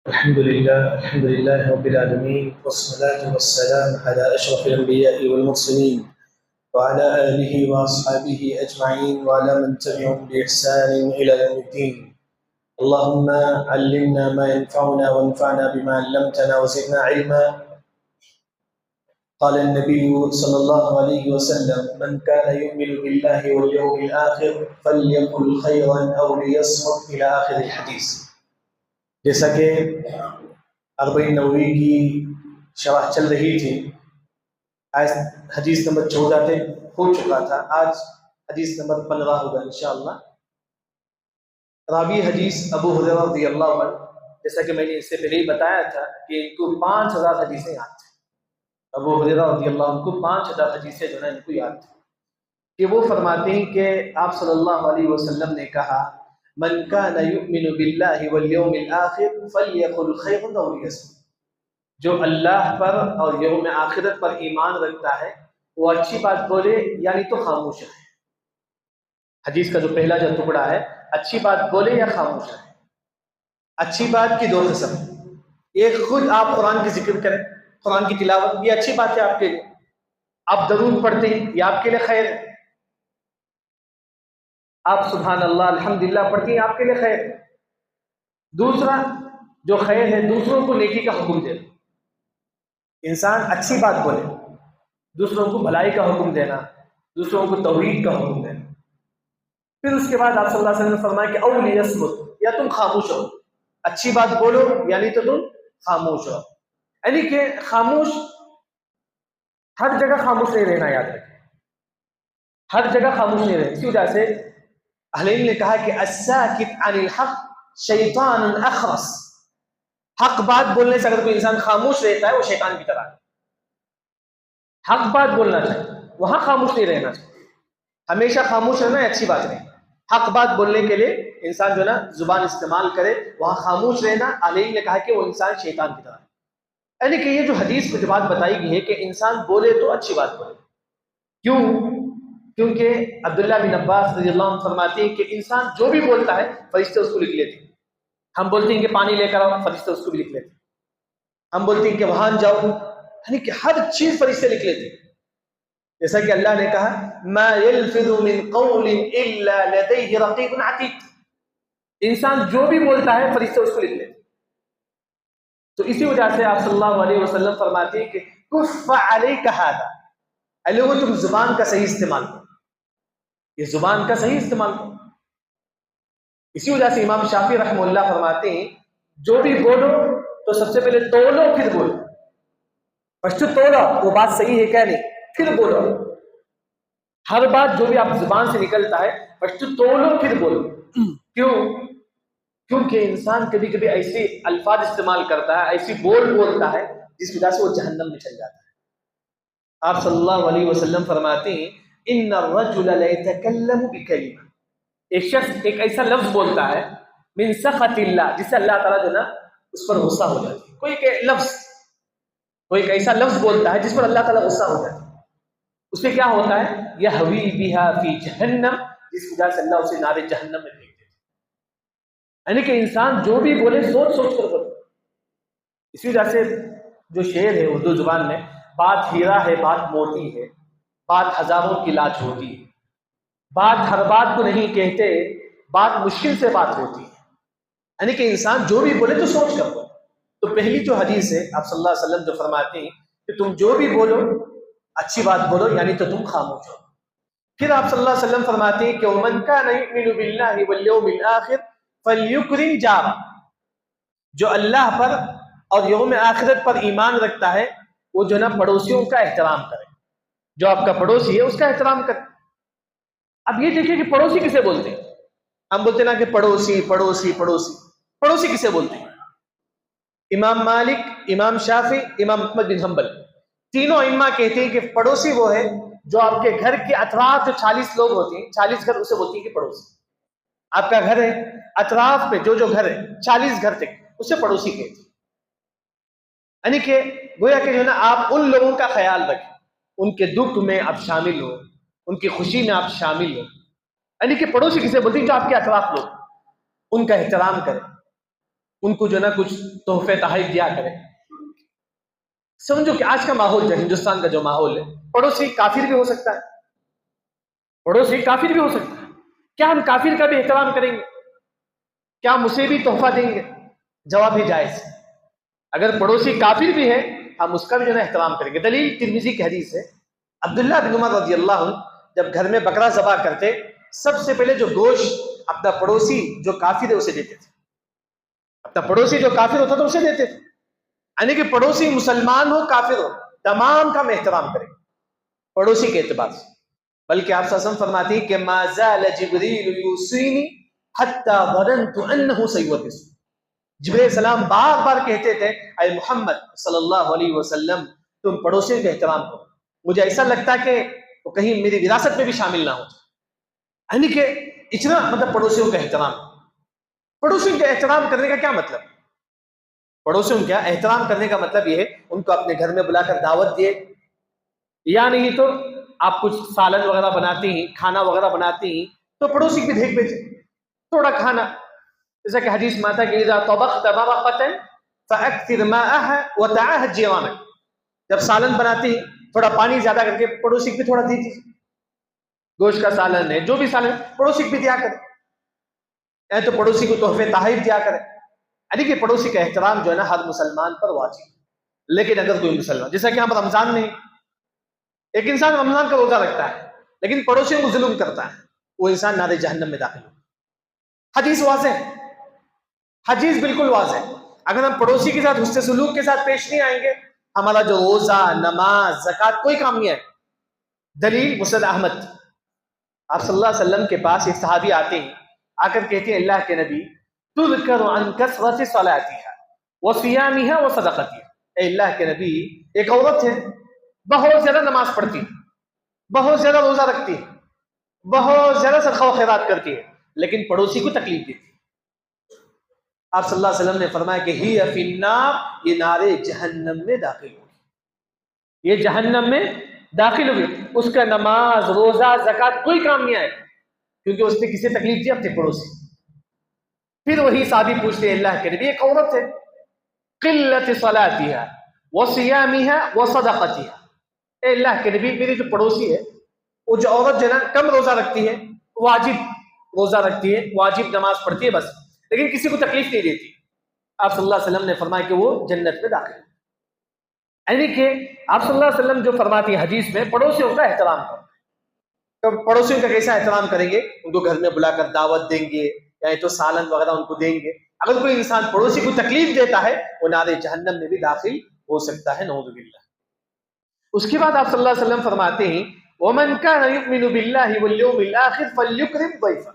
الحمد لله رب العالمين، والصلاة والسلام على أشرف الأنبياء والمرسلين وعلى آله وأصحابه أجمعين وعلى من تبعهم بإحسان إلى يوم الدين. اللهم علمنا ما ينفعنا وانفعنا بما علمتنا وزدنا علما. قال النبي صلى الله عليه وسلم: من كان يؤمن بالله واليوم الآخر فليقل خيرا أو ليصمت إلى آخر الحديث. جیسا کہ 40 نووی کی شرح چل رہی تھی، آج حدیث نمبر 14 ہو چکا تھا، آج حدیث نمبر 15 ہوگا انشاءاللہ۔ راوی حدیث ابو ہریرہ رضی اللہ عنہ، جیسا کہ میں نے اس سے پہلے ہی بتایا تھا کہ ان کو 5000 حدیثیں یاد تھیں۔ ابو ہریرہ رضی اللہ عنہ کو 5000 حدیثیں جو ہے ان کو یاد تھیں کہ وہ فرماتے ہیں کہ آپ صلی اللہ علیہ وسلم نے کہا: من كان يؤمن بالله واليوم الآخر فليقل خيرا أو ليصمت. جو اللہ پر اور یوم آخرت پر ایمان رکھتا ہے وہ اچھی بات بولے، یعنی تو خاموش رہے۔ حدیث کا جو پہلا جو ٹکڑا ہے، اچھی بات بولے یا خاموش رہے۔ اچھی بات کی دو قسم، ایک خود آپ قرآن کی ذکر کریں، قرآن کی تلاوت، یہ اچھی بات ہے آپ کے لیے، آپ درود پڑھتے ہیں، یہ آپ کے لیے خیر ہے۔ آپ سبحان اللہ الحمدللہ پڑھتی ہیں، آپ کے لیے خیر ہے۔ دوسرا جو خیر ہے، دوسروں کو نیکی کا حکم دینا، انسان اچھی بات بولے، دوسروں کو بھلائی کا حکم دینا، دوسروں کو توحید کا حکم دینا۔ پھر اس کے بعد آپ صلی اللہ علیہ وسلم نے فرمایا کہ او لیصمت، یا تم خاموش ہو، اچھی بات بولو یعنی تو تم خاموش ہو، یعنی کہ خاموش، ہر جگہ خاموش نہیں رہنا، یاد رکھیں ہر جگہ خاموش نہیں رہنا۔ اسی وجہ سے اہل علم نے کہا کہ الساکت عن الحق شیطان اخرس، حق بات بولنے سے اگر کوئی انسان خاموش رہتا ہے وہ شیطان کی طرح ہے۔ حق بات بولنا چاہیے، وہاں خاموش نہیں رہنا چاہیے، ہمیشہ خاموش رہنا ہے اچھی بات نہیں۔ حق بات بولنے کے لیے انسان جو ہے نا زبان استعمال کرے، وہاں خاموش رہنا اہل علم نے کہا کہ وہ انسان شیطان کی طرح ہے۔ یعنی کہ یہ جو حدیث میں جو بات بتائی گئی ہے کہ انسان بولے تو اچھی بات بولے، کیوں؟ کیونکہ عبداللہ بن عباس رضی اللہ عنہ فرماتے ہیں کہ انسان جو بھی بولتا ہے فرشتے اس کو لکھ لیتے ہیں۔ ہم بولتے ہیں کہ پانی لے کر آؤ، فرشتے اس کو بھی لکھ لیتے ہیں۔ ہم بولتے ہیں کہ وہاں جاؤ، یعنی کہ ہر چیز فرشتے لکھ لیتے ہیں۔ جیسا کہ اللہ نے کہا ما يلفظ من قول الا لديه رقیب عتید، انسان جو بھی بولتا ہے فرشتے اس کو لکھ لیتے ہیں۔ تو اسی وجہ سے آپ صلی اللہ علیہ وسلم فرماتے ہیں کہ کف علیک ھذا، اے لوگوں تم زبان کا صحیح استعمال کرو، یہ زبان کا صحیح استعمال کرو۔ اسی وجہ سے امام شافعی رحمہ اللہ فرماتے ہیں جو بھی بولو تو سب سے پہلے تولو پھر بولو، فرسٹ تولو وہ بات صحیح ہے کیا نہیں، پھر بولو۔ ہر بات جو بھی آپ زبان سے نکلتا ہے فرسٹ تولو پھر بولو۔ کیوں؟ کیونکہ انسان کبھی کبھی ایسے الفاظ استعمال کرتا ہے، ایسی بولتا ہے جس کی وجہ سے وہ جہنم میں چل جاتا ہے۔ آپ صلی اللہ علیہ وسلم فرماتے ہیں ان الرجل لیتکلم بکلمہ، ایک شخص ایک ایسا لفظ بولتا ہے من سخط اللہ، جس سے اللہ تعالیٰ جو نا اس پر غصہ ہو جاتی ہے۔ کوئی ایک ایسا لفظ بولتا ہے جس پر اللہ تعالیٰ غصہ ہو جاتا ہے، اس سے کیا ہوتا ہے یہوی بہا فی جہنم، جس کی وجہ سے اللہ اسے نار جہنم میں پھینک دیتا ہے۔ یعنی کہ انسان جو بھی بولے سوچ سوچ کر بولے۔ اسی وجہ سے جو شعر ہے اردو زبان میں، بات ہیرا ہے بات موتی ہے، بات ہزاروں کی لاج ہوتی ہے، بات ہر بات کو نہیں کہتے، بات مشکل سے بات ہوتی ہے۔ یعنی کہ انسان جو بھی بولے تو سوچ کر بولے۔ تو پہلی جو حدیث ہے آپ صلی اللہ علیہ وسلم جو فرماتے ہیں کہ تم جو بھی بولو اچھی بات بولو، یعنی تو تم خاموش ہو۔ پھر آپ صلی اللہ علیہ وسلم فرماتے ہیں کہ ومن کان یؤمن باللہ والیوم الآخر فلیکرم جارہ، جو اللہ پر اور یوم آخرت پر ایمان رکھتا ہے وہ جو نا پڑوسیوں کا احترام کرے، جو آپ کا پڑوسی ہے اس کا احترام کرے۔ اب یہ دیکھیں کہ پڑوسی کسے بولتے ہیں؟ ہم بولتے نا کہ پڑوسی پڑوسی پڑوسی، پڑوسی کسے بولتے ہیں؟ امام مالک، امام شافعی، امام احمد بن حنبل تینوں ائمہ کہتے ہیں کہ پڑوسی وہ ہے جو آپ کے گھر کے اطراف جو 40 لوگ ہوتے ہیں، 40 گھر، اسے بولتے ہیں کہ پڑوسی۔ آپ کا گھر ہے، اطراف پہ جو گھر ہے 40 گھر تک، اسے پڑوسی کہتے ہیں۔ یعنی کہ گویا کہ جو ہے نا آپ ان لوگوں کا خیال رکھیں، ان کے دکھ میں آپ شامل ہو، ان کی خوشی میں آپ شامل ہو۔ یعنی کہ پڑوسی کسے بولتے ہیں؟ جو آپ کے اطراف لوگ، ان کا احترام کریں، ان کو جو ہے نا کچھ تحفے تحائف دیا کریں. سمجھو کہ آج کا ماحول جو ہندوستان کا جو ماحول ہے، پڑوسی کافر بھی ہو سکتا ہے، پڑوسی کافر بھی ہو سکتا ہے. کیا ہم کافر کا بھی احترام کریں گے؟ کیا ہم اسے بھی تحفہ دیں گے؟ جواب بھی جائز. اگر پڑوسی کافر بھی ہے ہم اس کا بھی جو ہے احترام کریں گے. دلیل ترمذی کی حدیث ہے، عبداللہ بن عمر رضی اللہ عنہ جب گھر میں بکرا ذبح کرتے، سب سے پہلے جو گوشت اپنا پڑوسی جو کافر ہے اسے دیتے تھے. اپنا پڑوسی جو کافر ہوتا تھا اسے دیتے تھے. یعنی کہ پڑوسی مسلمان ہو کافر ہو تمام کا ہم احترام کریں پڑوسی کے اعتبار سے. بلکہ آپ صلی اللہ علیہ وسلم فرماتی ہیں کہ ما زال جبریل یوصینی حتی ظننت انہ سیورث. جبریل السلام بار بار کہتے تھے اے محمد صلی اللہ علیہ وسلم تم پڑوسیوں کا احترام کرو، مجھے ایسا لگتا ہے کہ وہ کہیں میری وراثت میں بھی شامل نہ ہو. یعنی کہ اتنا مطلب پڑوسیوں کا احترام. پڑوسیوں کا احترام کرنے کا کیا مطلب؟ پڑوسیوں کا احترام کرنے کا مطلب یہ ہے ان کو اپنے گھر میں بلا کر دعوت دیے، یا نہیں تو آپ کچھ سالن وغیرہ بناتی ہیں، کھانا وغیرہ بناتی ہیں تو پڑوسی کی بھیک بھیجیں تھوڑا کھانا. جیسا کہ حدیث میں آتا ہے کہ اذا طبخت مرقة فاكثر ماءها وتعاهد جيرانك. جب سالن بناتی ہیں تھوڑا پانی زیادہ کر کے پڑوسی کو تھوڑا دیجیے. گوشت کا سالن ہے، جو بھی سالن پڑوسی کو بھی دیا کرے، یا تو پڑوسی کو تحفے تحائف دیا کرے. یعنی کہ پڑوسی کا احترام جو ہے نا ہر مسلمان پر واجب. لیکن اگر کوئی مسلمان، جیسا کہ ہم رمضان میں ایک انسان رمضان کا روزہ رکھتا ہے لیکن پڑوسیوں کو ظلم کرتا ہے، وہ انسان نار جہنم میں داخل ہو. حدیث واضح ہے، حدیث بالکل واضح ہے. اگر ہم پڑوسی کے ساتھ حسن سلوک کے ساتھ پیش نہیں آئیں گے ہمارا جو روزہ، نماز، زکوٰۃ کوئی کام نہیں ہے. دلیل مسند احمد. آپ صلی اللہ علیہ وسلم کے پاس ایک صحابی آتے ہیں، آ کر کہتے ہیں اللہ کے نبی تذکر عن کثرت صلاتها وصیامها وصدقتها. اے اللہ کے نبی ایک عورت ہے بہت زیادہ نماز پڑھتی ہے، بہت زیادہ روزہ رکھتی ہے، بہت زیادہ صدقہ و خیرات کرتی ہے، لیکن پڑوسی کو تکلیف دیتی ہے. آپ صلی اللہ علیہ وسلم نے فرمایا کہ ہی فی النار، یہ نار جہنم میں داخل ہوگی، یہ جہنم میں داخل ہوگی. اس کا نماز، روزہ، زکوٰۃ کوئی کام نہیں آئے کیونکہ اس نے کسی تکلیف دی اپنے پڑوسی. پھر وہی صحابی پوچھتے ہیں اللہ کے نبی ایک عورت ہے قلت صلاتها وصیامها وصدقتها. اے اللہ کے نبی میری جو پڑوسی ہے وہ جو عورت جو ہے نا کم روزہ رکھتی ہے، واجب روزہ رکھتی ہے، واجب نماز پڑھتی ہے بس، لیکن کسی کو تکلیف نہیں دیتی. آپ صلی اللہ علیہ وسلم نے فرمایا کہ وہ جنت میں داخل ہے. یعنی کہ آپ صلی اللہ علیہ وسلم جو فرماتی ہے حدیث میں پڑوسیوں کا احترام کرو. تو پڑوسیوں کا کیسا احترام کریں گے؟ ان کو گھر میں بلا کر دعوت دیں گے، یا تو سالن وغیرہ ان کو دیں گے. اگر کوئی انسان پڑوسی کو تکلیف دیتا ہے وہ نار جہنم میں بھی داخل ہو سکتا ہے، نعوذ باللہ. اس کے بعد آپ صلی اللہ علیہ وسلم فرماتے ہیں وَمَنْ كَانَ يُؤْمِنُ بِاللَّهِ وَالْيَوْمِ الْآخِرِ فَلْيُكْرِمْ ضَيْفَهُ.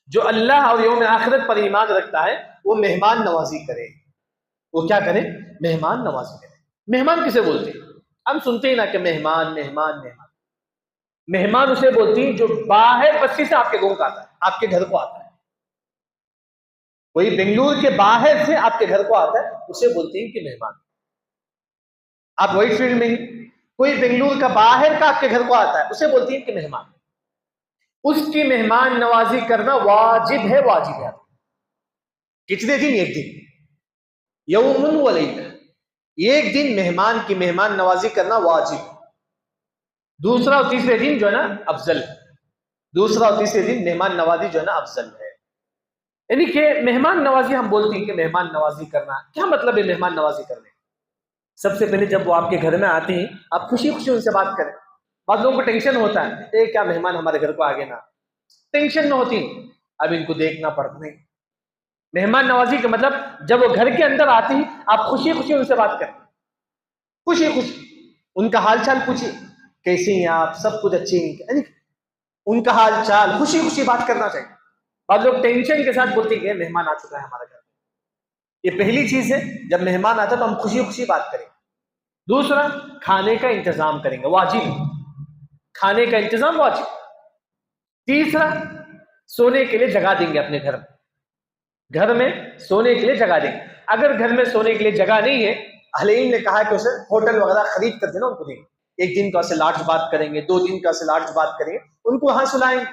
جو اللہ اور یوم آخرت پر ایمان رکھتا ہے وہ مہمان نوازی کرے. وہ کیا کرے؟ مہمان نوازی کرے. مہمان کسے بولتے ہیں؟ ہم سنتے ہیں نا کہ مہمان مہمان مہمان. مہمان اسے بولتی ہیں جو باہر بستی سے آپ کے گھر کو آتا ہے، آپ کے گھر کو آتا ہے. وہی بنگلور کے باہر سے آپ کے گھر کو آتا ہے اسے بولتے ہیں کہ مہمان. آپ وائٹ فیلڈ میں ہی کوئی بنگلور کا باہر کا آپ کے گھر کو آتا ہے اسے بولتی ہیں کہ مہمان. اس کی مہمان نوازی کرنا واجب ہے، واجب ہے. کتنے دن؟ ایک دن، یوم و لیلہ، ایک دن مہمان کی مہمان نوازی کرنا واجب. دوسرا اور تیسرے دن جو ہے نا افضل، دوسرا اور تیسرے دن مہمان نوازی جو ہے نا افضل ہے. یعنی کہ مہمان نوازی ہم بولتے ہیں کہ مہمان نوازی کرنا کیا مطلب ہے؟ مہمان نوازی کرنے سب سے پہلے جب وہ آپ کے گھر میں آتے ہیں آپ خوشی خوشی ان سے بات کریں. بعض لوگوں کو ٹینشن ہوتا ہے اے کیا مہمان ہمارے گھر کو آ گئے نا، ٹینشن نہ ہوتی، اب ان کو دیکھنا پڑتا نہیں. مہمان نوازی کا مطلب جب وہ گھر کے اندر آتی ہیں آپ خوشی خوشی ان سے بات کریں، خوشی خوشی ان کا حال چال پوچھیں، کیسے ہیں آپ، سب کچھ اچھے ہیں، یعنی ان کا حال چال خوشی خوشی بات کرنا چاہیے. بعض لوگ ٹینشن کے ساتھ بولتے ہیں کہ مہمان آ چکا ہے ہمارے گھر. یہ پہلی چیز ہے، جب مہمان آتا ہے تو ہم خوشی خوشی بات کریں. دوسرا کھانے کا انتظام کریں گے، واجب، کھانے کا انتظام واجب. تیسرا سونے کے لیے جگہ دیں گے اپنے گھر میں، گھر میں سونے کے لیے جگہ دیں گے. اگر گھر میں سونے کے لیے جگہ نہیں ہے اہل علم نے کہا کہ اسے ہوٹل وغیرہ خرید کر دینا ان کو دیں گے. ایک دن کا اسے لاڈج بات کریں گے، 2 دن کا اسے لاڈج بات کریں گے، ان کو وہاں سلائیں گے.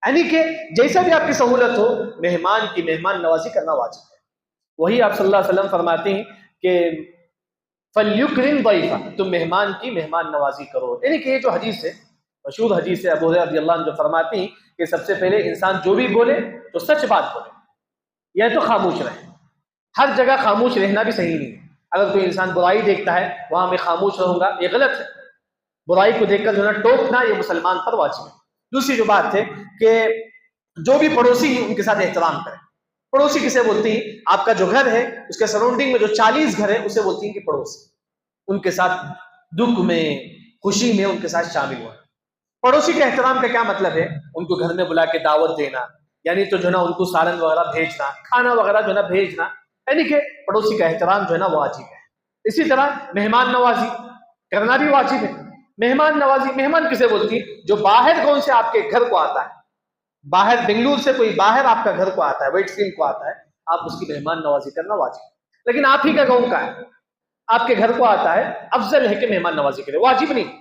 یعنی کہ جیسا بھی آپ کی سہولت ہو مہمان کی مہمان نوازی کرنا واجب ہے. وہی آپ صلی اللہ علیہ وسلم فرماتے ہیں کہ فَلْيُكْرِمْ ضَيْفَهُ، تم مہمان کی مہمان نوازی کرو. یعنی کہ یہ جو حدیث ہے مشہور حدیث ہے، ابو ہریرہ رضی اللہ عنہ جو فرماتے ہیں کہ سب سے پہلے انسان جو بھی بولے تو سچ بات بولے یا تو خاموش رہے. ہر جگہ خاموش رہنا بھی صحیح نہیں ہے. اگر کوئی انسان برائی دیکھتا ہے وہاں میں خاموش رہوں گا یہ غلط ہے. برائی کو دیکھ کر جو ہے نا ٹوکنا یہ مسلمان پر واجب ہے. دوسری جو بات ہے کہ جو بھی پڑوسی ہیں ان کے ساتھ احترام کریں. پڑوسی کسے بولتی ہیں؟ آپ کا جو گھر ہے اس کے سراؤنڈنگ میں جو 40 گھر ہیں اسے بولتی ہیں کہ پڑوسی. ان کے ساتھ دکھ میں خوشی میں ان کے ساتھ شامل ہونا. پڑوسی کے احترام کا کیا مطلب ہے؟ ان کو گھر میں بلا کے دعوت دینا، یعنی تو جو ہے نا ان کو سالن وغیرہ بھیجنا، کھانا وغیرہ جو ہے نا بھیجنا، یعنی کہ پڑوسی کا احترام جو ہے نا واجب ہے. اسی طرح مہمان نوازی کرنا بھی واجب ہے. مہمان نوازی مہمان کسے بولتی ہے؟ جو باہر کون سے آپ کے گھر کو آتا ہے، باہر بنگلور سے کوئی باہر آپ کا گھر کو آتا ہے، ویٹ فیلڈ کو آتا ہے، آپ اس کی مہمان نوازی کرنا واجب ہے. لیکن آپ ہی کا گاؤں کا ہے، آپ کے گھر کو آتا ہے، افضل ہے کہ مہمان نوازی کرے. واجب نہیں.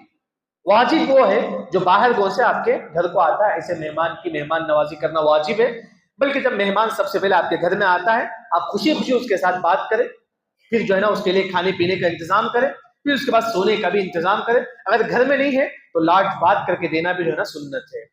واجب وہ ہے جو باہر گاؤں سے آپ کے گھر کو آتا ہے، ایسے مہمان کی مہمان نوازی کرنا واجب ہے. بلکہ جب مہمان سب سے پہلے آپ کے گھر میں آتا ہے آپ خوشی خوشی اس کے ساتھ بات کریں، پھر جو ہے نا اس کے لیے کھانے پینے کا انتظام کریں، پھر اس کے بعد سونے کا بھی انتظام کریں. اگر گھر میں نہیں ہے تو لاٹ بات کر کے دینا بھی جو ہے نا سنت ہے.